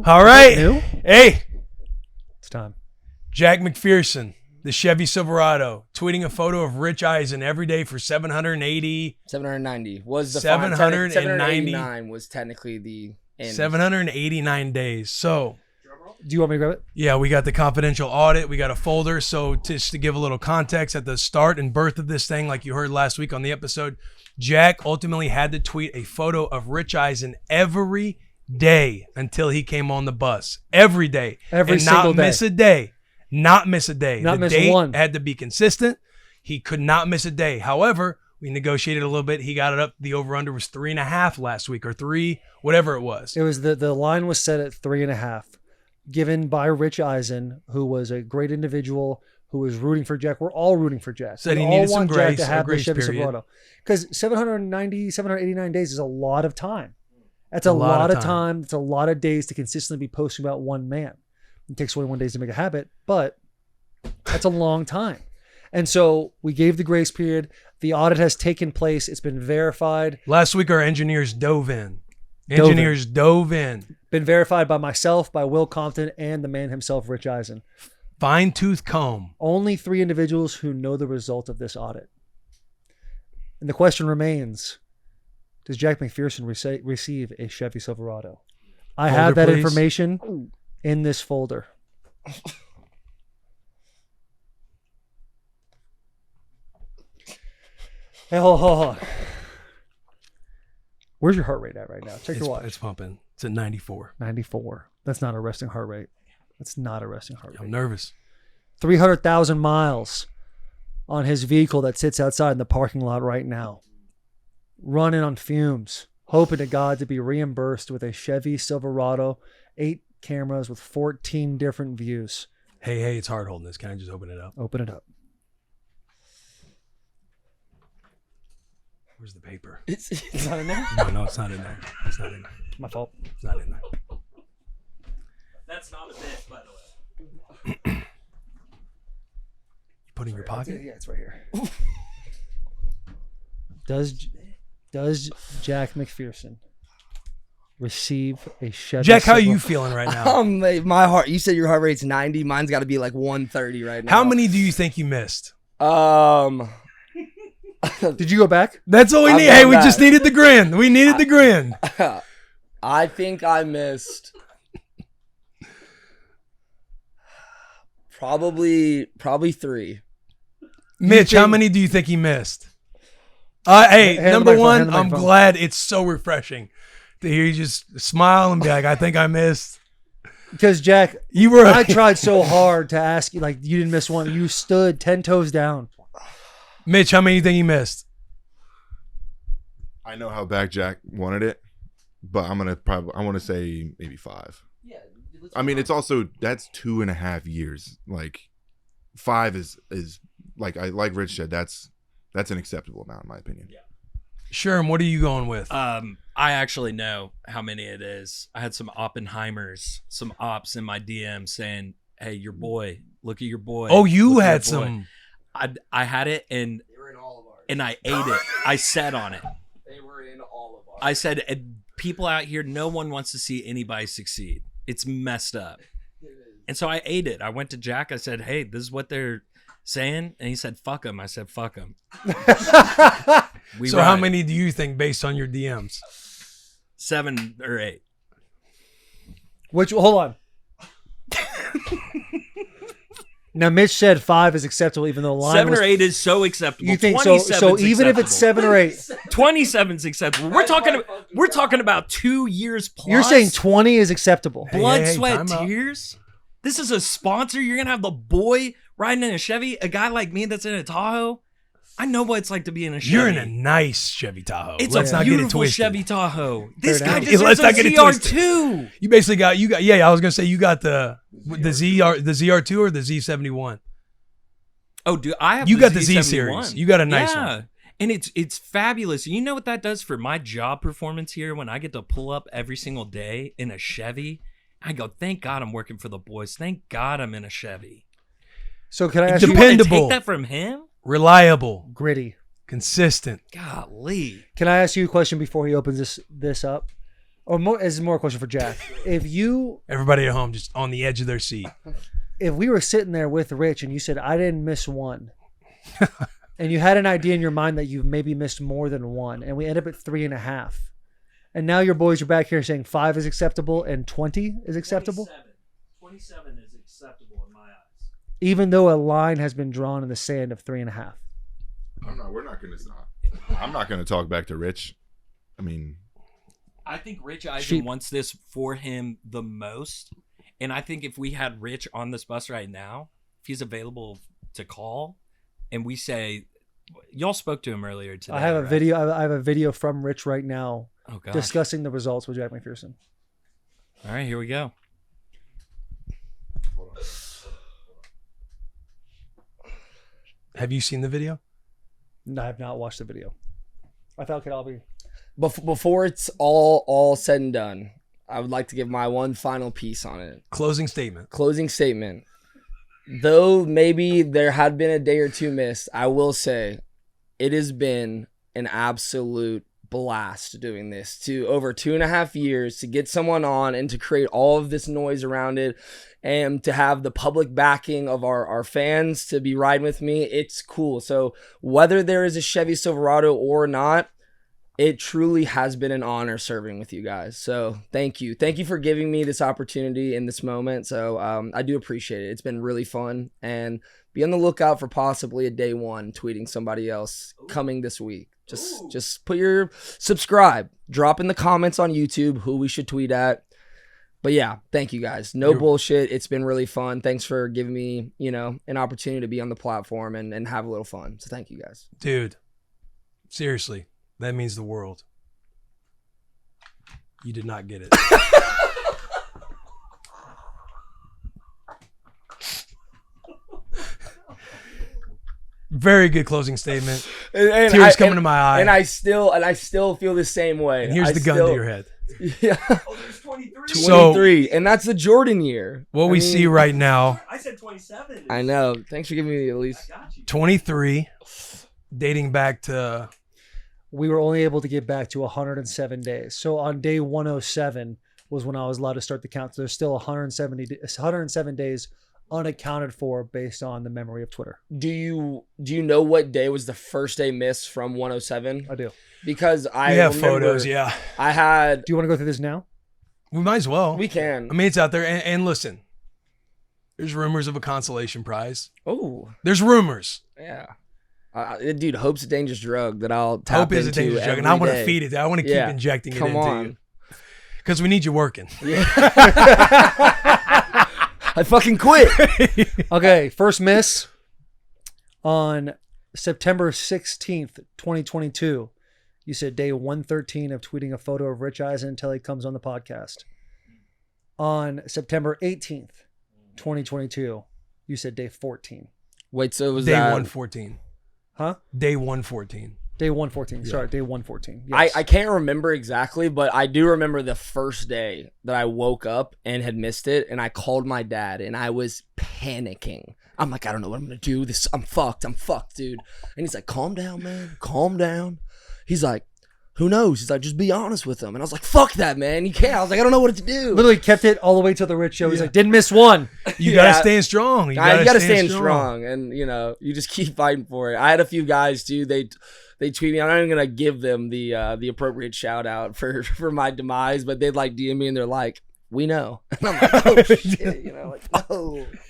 All right. New? Hey, It's time. Jack McPherson, the Chevy Silverado, tweeting a photo of Rich Eisen every day for 790. 790 was the 790. 789 was technically the end. 789 days. So, Do you want me to grab it? yeah, we got the confidential audit. We got a folder. So, just to give a little context, at the start and birth of this thing, like you heard last week on the episode, Jack ultimately had to tweet a photo of Rich Eisen every day until he came on the bus. Every day. Every and single not day. miss a day. Not miss a day. Not the miss date one. had to be consistent. He could not miss a day. However, we negotiated a little bit. He got it up. The over-under was 3.5 last week, or 3, whatever it was. It was the line was set at 3.5, given by Rich Eisen, who was a great individual who was rooting for Jack. We're all rooting for Jack. Said we he all needed some want grace, Jack to a have the grace Chevy period. Silverado. Because 789 days is a lot of time. That's a lot of time. It's a lot of days to consistently be posting about one man. It takes 21 days to make a habit, but that's a long time. And so we gave the grace period. The audit has taken place. It's been verified. Last week, our engineers dove in. Been Verified by myself, by Will Compton, and the man himself, Rich Eisen. Fine-tooth comb. Only 3 individuals who know the result of this audit. And the question remains, does Jack McPherson receive a Chevy Silverado? I Folder, have that please. information in this folder. Hey, hold on. Where's your heart rate at right now? Check your watch. It's pumping. It's at 94. 94. That's not a resting heart rate. That's not a resting heart rate. I'm nervous. 300,000 miles on his vehicle that sits outside in the parking lot right now. Running on fumes. Hoping to God to be reimbursed with a Chevy Silverado, 8 cameras with 14 different views. Hey, it's hard holding this. Can I just open it up? Open it up. Where's the paper? It's not in there. No, it's not in there. It's not in there. My fault. It's not in there. That's not a bit, by the way. You put it in your pocket? Yeah, it's right here. Does Jack McPherson receive a Chevy Jack, how are Silverado? you feeling right now? My heart. You said your heart rate's 90. Mine's got to be like 130 right now. How many do you think you missed? Did you go back? That's all we I've need. gone Hey, we back. just needed the grin. We needed the grin. I think I missed probably 3. Mitch, how many do you think he missed? Hey, Hand the number microphone, one, hand the I'm microphone. glad. It's so refreshing to hear you just smile and be like, I think I missed. Because Jack, You were. I tried so hard to ask you, like, you didn't miss one. You stood 10 toes down. Mitch, how many do you think he missed? I know how bad Jack wanted it, but I want to say maybe 5. Yeah. I mean, it's also, that's 2.5 years. Like 5 is like Rich said, that's an acceptable amount in my opinion. Yeah. Sherm, what are you going with? I actually know how many it is. I had some Oppenheimers, some ops in my DM saying, "Hey, your boy, look at your boy." Oh, you Look at had your boy." some. I had it and They were in all of ours. and I ate it. I sat on it. They were in all of ours. I said, people out here, no one wants to see anybody succeed. It's messed up. And so I ate it. I went to Jack. I said, hey, this is what they're saying. And he said, fuck him. I said, fuck him. So how many do you think based on your DMs? 7 or 8. Hold on. Now, Mitch said 5 is acceptable, even though the line 7 was... or 8 is so acceptable. You think so? 27's So even if it's 7 or 8, 27 is acceptable. We're talking about 2 years plus. you're saying 20 is acceptable. blood, Hey, sweat, time out. tears. This is a sponsor. You're gonna have the boy riding in a Chevy. A guy like me that's in a Tahoe. I know what it's like to be in a Chevy. You're in a nice Chevy Tahoe. It's Let's a not get it beautiful twisted. Chevy Tahoe. This Fair guy enough. deserves Let's a not get it twisted. ZR2. You basically got yeah. I was gonna say you got the ZR2 or the Z71. Oh, dude, I have. You the got the Z Z71. series. You got a nice yeah. one. And it's fabulous. You know what that does for my job performance here when I get to pull up every single day in a Chevy? I go, thank God I'm working for the boys. Thank God I'm in a Chevy. So can I ask You you... want to Dependable. take that from him? Reliable, Gritty. consistent. Golly. Can I ask you a question before he opens this up? Or this is more a question for Jack. Everybody at home just on the edge of their seat. If we were sitting there with Rich and you said, I didn't miss one, and you had an idea in your mind that you've maybe missed more than one, and we end up at 3.5, and now your boys are back here saying 5 is acceptable and 20 is acceptable? 27 is acceptable in my eyes. Even though a line has been drawn in the sand of 3.5. We're not going to stop. I'm not going to talk back to Rich. I mean, I think Rich Eisen wants this for him the most. And I think if we had Rich on this bus right now, if he's available to call, and we say, y'all spoke to him earlier today. I have a right? video. I have a video from Rich right now discussing the results with Jack McPherson. All right, here we go. Have you seen the video? No, I have not watched the video. I thought it could all be. Before it's all said and done, I would like to give my one final piece on it. Closing statement. Though maybe there had been a day or two missed, I will say it has been an absolute blast doing this. To over 2.5 years, to get someone on and to create all of this noise around it, and to have the public backing of our fans to be riding with me, it's cool. So whether there is a Chevy Silverado or not, it truly has been an honor serving with you guys. So thank you. Thank you for giving me this opportunity in this moment. So I do appreciate it. It's been really fun. And be on the lookout for possibly a day one tweeting somebody else coming this week. Just put your subscribe. Drop in the comments on YouTube who we should tweet at. But yeah, thank you guys. No bullshit. It's been really fun. Thanks for giving me, an opportunity to be on the platform and have a little fun. So thank you guys. Dude, seriously. That means the world. You did not get it. Very good closing statement. And Tears coming to my eye. And I still feel the same way. And here's the gun to your head. Yeah. Oh, there's 23. 23. And that's the Jordan year. What we see right now. I said 27. I know. Thanks for giving me at least. 23. Dating back to... We were only able to get back to 107 days. So on day 107 was when I was allowed to start the count. So there's still 107 days unaccounted for based on the memory of Twitter. Do you know what day was the first day missed from 107? I do. Because we have photos, yeah. I had... Do you want to go through this now? We might as well. We can. I mean, it's out there. And listen, there's rumors of a consolation prize. Oh. There's rumors. Yeah. Dude, hope's a dangerous drug that I'll tap into. Hope is a dangerous drug, and I want to feed it. I want to keep injecting it into you. Because we need you working. Yeah. I fucking quit. Okay, first miss on September 16th, 2022. You said day 113 of tweeting a photo of Rich Eisen until he comes on the podcast. On September 18th, 2022, you said day 14. Wait, so it was day that... 114. Huh? Day 114. Day 114. Yeah. Sorry, day 114. Yes. I can't remember exactly, but I do remember the first day that I woke up and had missed it, and I called my dad, and I was panicking. I'm like, I don't know what I'm going to do. I'm fucked, dude. And he's like, calm down, man. Calm down. He's like, who knows? He's like, just be honest with him. And I was like, fuck that, man. You can't. I was like, I don't know what to do. Literally kept it all the way till the Rich show. He's like, didn't miss one. You got to stand strong. You got to stand strong. And, you just keep fighting for it. I had a few guys, too. They tweet me. I'm not even going to give them the appropriate shout out for my demise, but they'd like DM me and they're like, we know. And I'm like, oh, shit.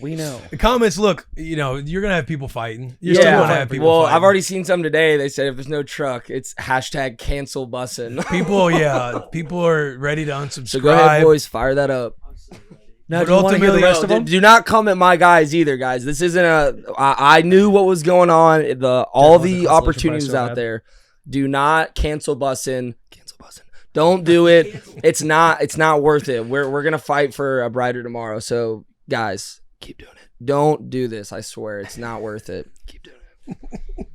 We know. The comments, look, you're going to have people fighting. You're still going to have people fighting. I've already seen some today. They said if there's no truck, it's hashtag cancel bussin'. People are ready to unsubscribe. So go ahead, boys, fire that up. Now, do you want to hear the rest of them? Do not come at my guys either, guys. This isn't I knew what was going on. All the opportunities out there. Do not cancel bussin'. Don't do it. It's not worth it. We're gonna fight for a brighter tomorrow. So guys, keep doing it. Don't do this. I swear, it's not worth it. Keep doing it. Do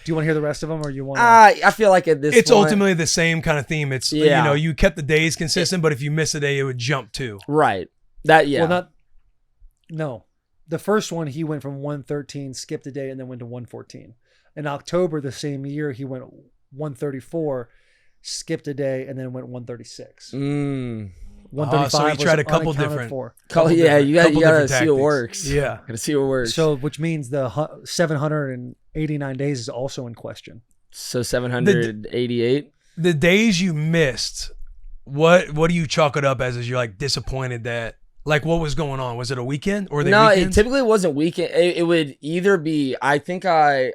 you want to hear the rest of them, or you want? I feel like at this it's point, ultimately the same kind of theme. It's you kept the days consistent, but if you miss a day, it would jump too. Right. No. The first one he went from 113, skipped a day, and then went to 114. In October the same year, he went 134. skipped a day, and then went 136. 135. So he tried was a couple unaccounted different- for. Yeah, you gotta different see what tactics. works. Yeah. Gotta see what works. So, which means the 789 days is also in question. So 788. The days you missed, what do you chalk it up as you're like disappointed that, like, what was going on? Was it a weekend or No, weekends? it typically wasn't weekend. It would either be, I don't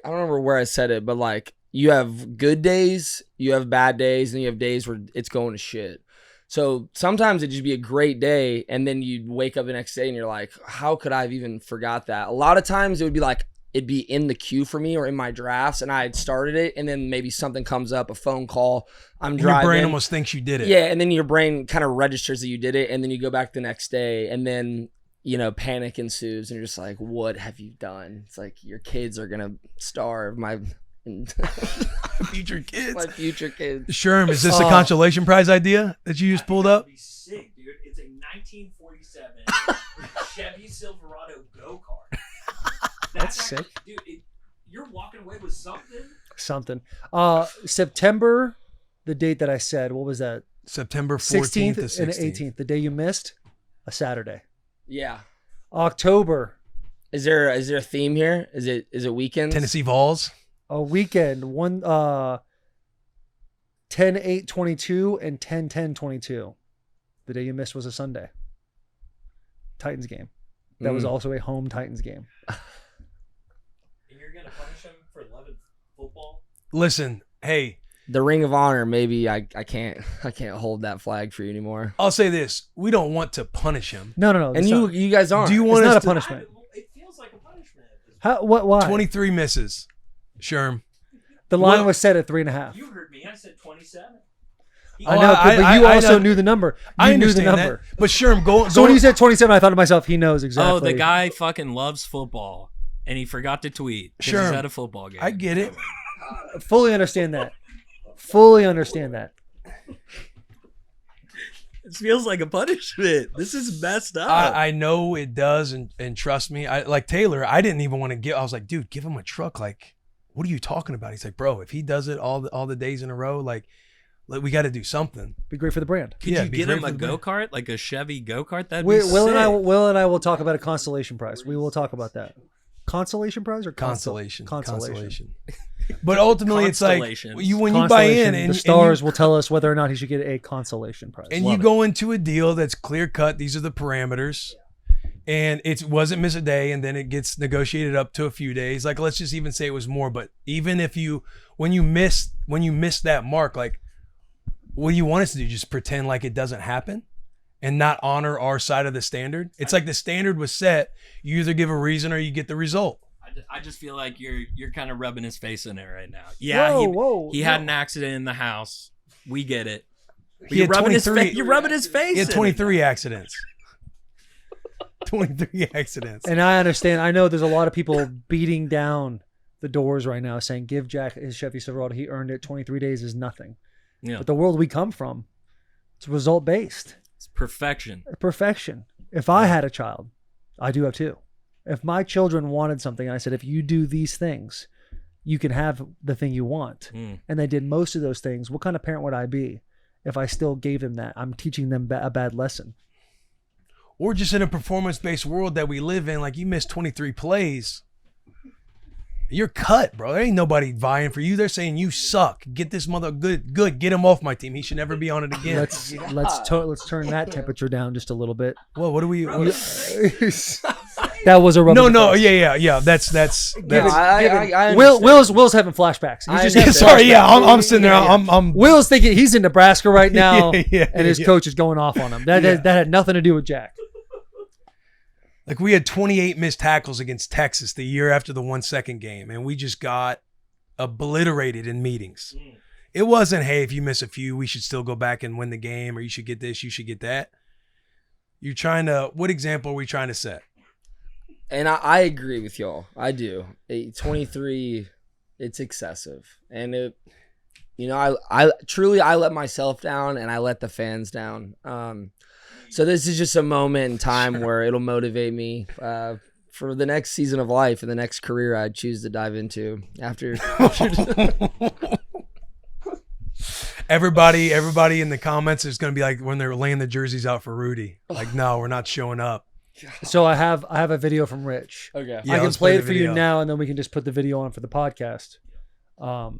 remember where I said it, but like you have good days, you have bad days, and you have days where it's going to shit. So sometimes it'd just be a great day, and then you'd wake up the next day and you're like, how could I have even forgot that? A lot of times it would be like, it'd be in the queue for me or in my drafts, and I had started it, and then maybe something comes up, a phone call, I'm And driving. your brain almost thinks you did it. Yeah, and then your brain kind of registers that you did it, and then you go back the next day, and then, panic ensues, and you're just like, what have you done? It's like, your kids are going to starve. My Future kids. my future kids. Sherm, is this a consolation prize idea that you just pulled up? That'd be sick, dude. It's a 1947 Chevy Silverado go-kart. That's sick. Dude, you're walking away with something. Something. September, the date that I said, what was that? September 14th 16th to and 16th. 18th. The day you missed, a Saturday. Yeah. October, Is there a theme here? Is it weekends? Tennessee Vols. a weekend, 10/8/22 and 10/10/22. The day you missed was a Sunday. Titans game. That was also a home Titans game. And you're gonna punish him for loving football? Listen, hey, The Ring of Honor, maybe I can't hold that flag for you anymore. I'll say this: we don't want to punish him. No. And it's not. you guys aren't. Do you It's want not us a to? punishment. It feels like a punishment. How? What? Why? 23 misses. Sherm. The line Well- was set at 3.5. You heard me. I said 27. I know, but you also knew the number. You I knew the understand number. that. But Sherm, go. So when you said 27, I thought to myself, he knows exactly. Oh, the guy fucking loves football, and he forgot to tweet. 'Cause Sure. he's at a football game. I get it. Fully understand that. Fully understand that. It feels like a punishment. This is messed up. I know it does, and trust me. I like Taylor. I didn't even want to give. I was like, dude, give him a truck. Like, what are you talking about? He's like, bro, if he does it all the days in a row, like we got to do something. Be great for the brand. Could Yeah, you be get great him for a the brand. go-kart, like a Chevy go-kart? That'd We, be Will sick. and I will talk about a consolation prize. We will talk about that. Consolation prize or Consolation. Consolation. But ultimately, it's like Constellations. when you buy in, Consolation. and the stars will tell us whether or not he should get a consolation prize. and you go into a deal that's clear cut. These are the parameters, and it wasn't miss a day, and then it gets negotiated up to a few days. Like, let's just even say it was more. But even if when you miss that mark, like, what do you want us to do? Just pretend like it doesn't happen and not honor our side of the standard? It's like the standard was set. You either give a reason or you get the result. I just feel like you're kind of rubbing his face in it right now. Yeah, he had an accident in the house. We get it. But He had 23 You're rubbing his face. He had in it. 23 accidents. 23 accidents. And I understand. I know there's a lot of people beating down the doors right now saying, give Jack his Chevy Silverado. He earned it. 23 days is nothing. Yeah, But the world we come from, it's result based. it's perfection. Perfection. If I had a child, I do have two. If my children wanted something, I said, if you do these things, you can have the thing you want. And they did most of those things. What kind of parent would I be if I still gave them that? I'm teaching them a bad lesson. Or just in a performance-based world that we live in, like you missed 23 plays, you're cut, bro. There ain't nobody vying for you. They're saying you suck. Get this mother good. Get him off my team. He should never be on it again. Let's turn that temperature down just a little bit. Well, what do we? That was a rubber. No, defense. yeah. That's. I Will's having flashbacks. He's just I having Sorry, flashbacks. yeah. I'm sitting there. Yeah. I'm. Will's thinking he's in Nebraska right now, Yeah, and his coach is going off on him. That had nothing to do with Jack. Like, we had 28 missed tackles against Texas the year after the 1-2 game, and we just got obliterated in meetings. It wasn't, hey, if you miss a few, we should still go back and win the game, or you should get this, you should get that. You're trying to, what example are we trying to set? And I agree with y'all. I do. 23, it's excessive. And I truly let myself down and I let the fans down. So this is just a moment in time where it'll motivate me for the next season of life and the next career I choose to dive into after. Everybody in the comments is going to be like when they're laying the jerseys out for Rudy. Like, no, we're not showing up. So I have a video from Rich. Okay. Yeah, I can let's play play it the for you video. now, and then we can just put the video on for the podcast. Yeah,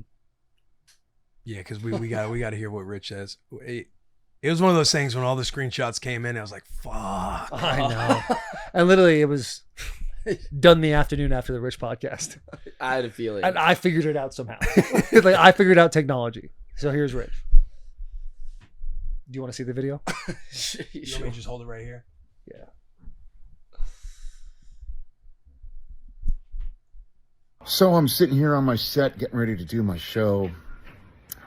because we got to hear what Rich says. It was one of those things when all the screenshots came in, I was like, fuck. I know. And literally, it was done the afternoon after the Rich podcast, I had a feeling. and I figured it out somehow. Like I figured out technology. So here's Rich. Do you want to see the video? You want me to just hold it right here? Yeah. So I'm sitting here on my set getting ready to do my show.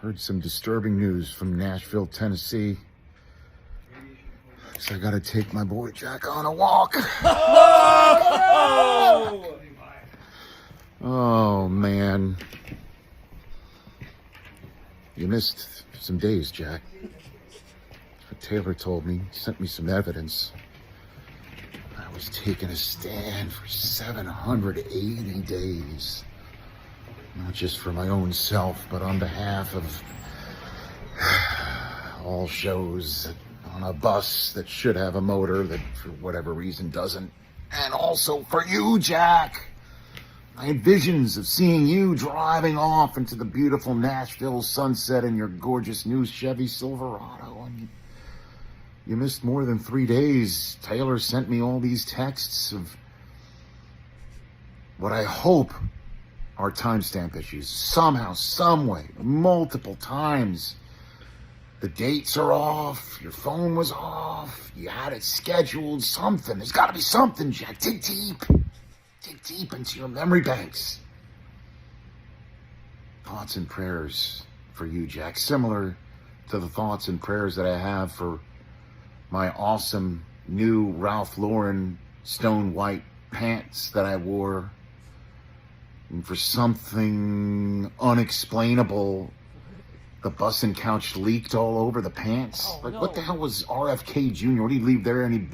Heard some disturbing news from Nashville, Tennessee. So I gotta take my boy Jack on a walk. Oh man. You missed some days, Jack. That's what Taylor told me. He sent me some evidence. I was taking a stand for 780 days. Not just for my own self, but on behalf of all shows on a bus that should have a motor that for whatever reason doesn't. And also for you, Jack. I had visions of seeing you driving off into the beautiful Nashville sunset in your gorgeous new Chevy Silverado. And you missed more than 3 days. Taylor sent me all these texts of what I hope are timestamp issues. Somehow, some way, multiple times. The dates are off. Your phone was off. You had it scheduled. Something. There's got to be something, Jack. Dig deep. Dig deep into your memory banks. Thoughts and prayers for you, Jack. Similar to the thoughts and prayers that I have for my awesome new Ralph Lauren stone white pants that I wore. And for something unexplainable, the Bussin couch leaked all over the pants. What the hell was RFK Jr.? What did he leave there? Any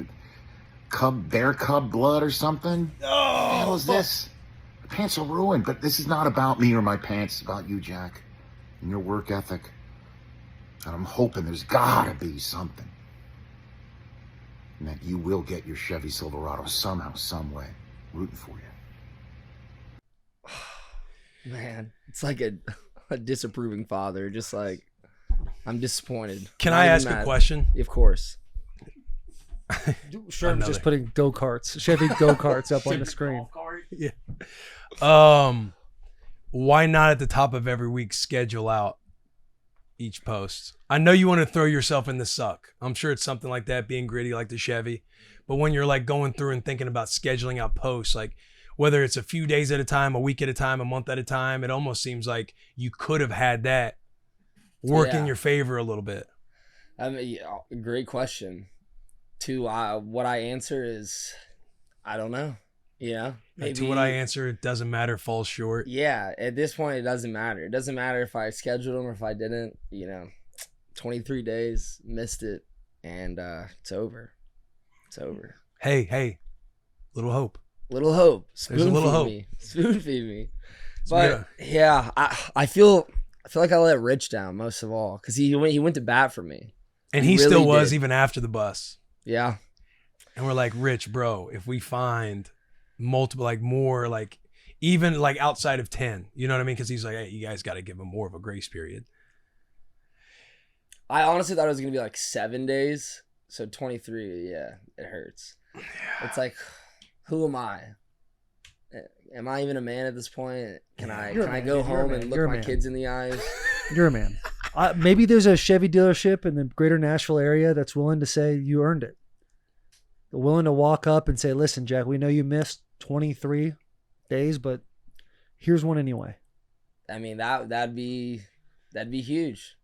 bear cub blood or something? What the hell is this? The pants are ruined, but this is not about me or my pants. It's about you, Jack, and your work ethic. And I'm hoping there's gotta be something. And that you will get your Chevy Silverado somehow, some way. Rooting for you. Man, it's like a disapproving father. Just like, I'm disappointed. Can Not I even ask a mad. question? Of course. Sure, I'm just putting go-karts, Chevy go-karts up on the screen. Yeah. Why not at the top of every week schedule out each post? I know you want to throw yourself in the suck. I'm sure it's something like that, being gritty like the Chevy. But when you're like going through and thinking about scheduling out posts, like whether it's a few days at a time, a week at a time, a month at a time, it almost seems like you could have had that work in your favor a little bit. I mean, great question. What I answer is, I don't know. Yeah. And to what I answer, it doesn't matter, falls short. Yeah. At this point, it doesn't matter. It doesn't matter if I scheduled them or if I didn't. 23 days, missed it, and it's over. It's over. Hey, little hope. Little hope. There's a little hope. Spoon feed me. But yeah, I feel like I let Rich down most of all because he went to bat for me. And he really still was did. even after the bus. Yeah. And we're like, Rich, bro, if we find multiple, like more, like even like outside of 10, you know what I mean? Because he's like, hey, you guys got to give him more of a grace period. I honestly thought it was going to be like 7 days. So 23, yeah, it hurts. It's like, who am I? Am I even a man at this point? Can I go home and look my kids in the eyes? You're a man. Maybe there's a Chevy dealership in the greater Nashville area that's willing to say you earned it. They're willing to walk up and say, listen, Jack, we know you missed 23 days, but here's one anyway. I mean, that'd be huge.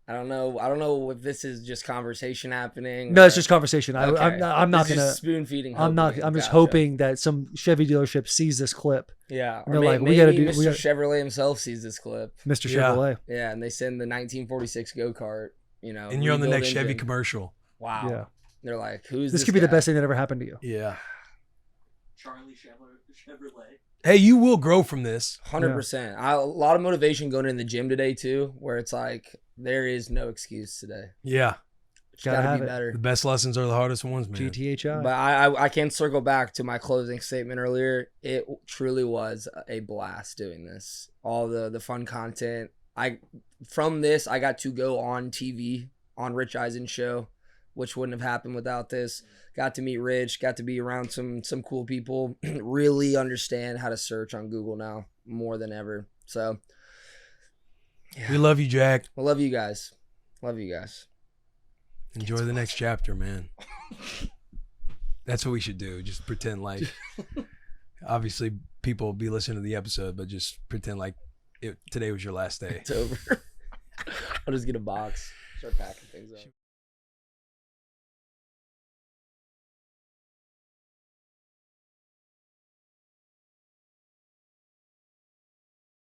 I don't know if this is just conversation happening. No, it's just conversation. Okay. I'm not going to spoon feeding. I'm just hoping that some Chevy dealership sees this clip. Yeah. And they're like, we got to do. Mr. Chevrolet himself sees this clip. Mr. Chevrolet. Yeah, and they send the 1946 go-kart. And you're on the next Chevy commercial. Wow. Yeah. They're like, who's this? This could be guy? the best thing that ever happened to you. Yeah. Charlie Chevrolet. Hey, you will grow from this. 100%. A lot of motivation going in the gym today too, where it's like there is no excuse today. Yeah. Just Gotta gotta have be it. better. The best lessons are the hardest ones, man. GTHI. But I can circle back to my closing statement earlier. It truly was a blast doing this. All the fun content. From this, I got to go on TV on Rich Eisen's show, which wouldn't have happened without this. Got to meet Rich, got to be around some cool people. Really understand how to search on Google now more than ever. So yeah. We love you, Jack. I love you guys. Love you guys. Enjoy the next chapter, man. That's what we should do. Just pretend like, obviously, people will be listening to the episode, but just pretend like today was your last day. It's over. I'll just get a box, start packing things up.